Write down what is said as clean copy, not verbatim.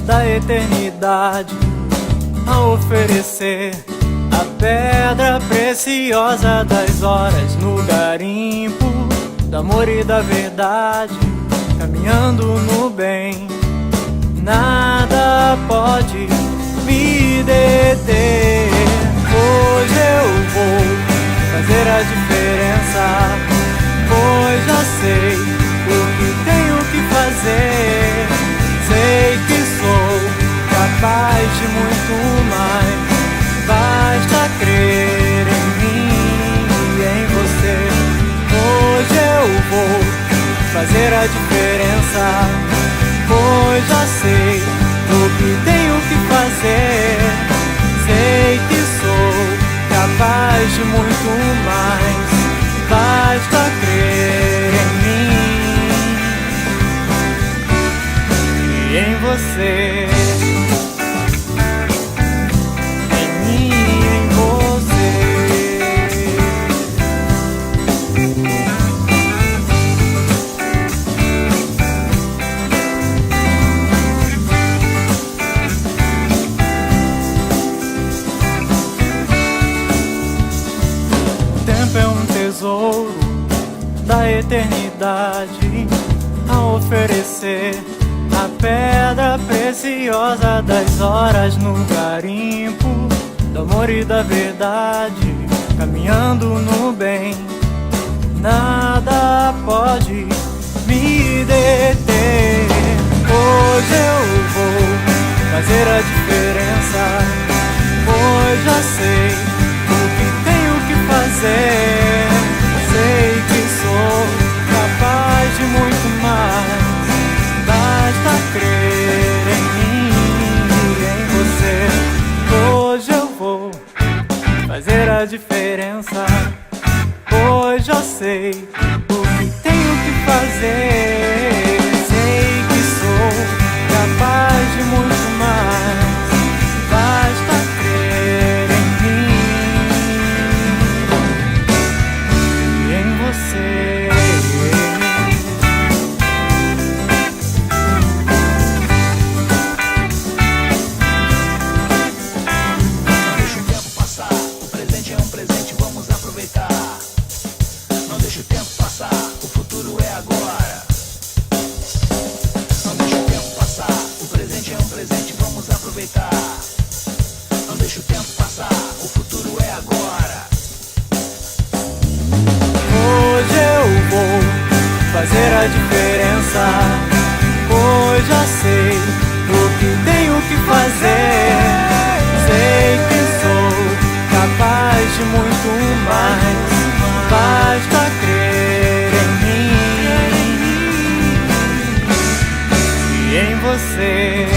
da eternidade a oferecer a pedra preciosa das horas no garimpo do amor e da verdade, caminhando no bem. Nada pode me deter. Hoje eu vou fazer a diferença, pois já sei o que tenho que fazer. Sei que sou capaz de muito mais. Basta crer em mim e em você. Hoje eu vou fazer a diferença, pois já sei o que tenho que fazer. Sei que sou capaz de muito mais. Basta crer em mim e em você. Em mim e em você. O tempo é um tesouro da eternidade a oferecer a pedra preciosa das horas no garimpo do amor e da verdade, caminhando no bem. Nada pode me deter. Hoje eu vou fazer a diferença, pois já sei o que tenho que fazer. Sei que sou capaz de muito mais. Basta crer em mim e em você. Hoje eu vou fazer a diferença, pois já sei o que tenho que fazer. Sei que sou capaz de muito mais. Basta crer em mim e em você. Não deixa o tempo passar, o futuro é agora. Hoje eu vou fazer a diferença, pois já sei o que tenho que fazer. Sei que sou capaz de muito mais. Basta crer em mim e em você.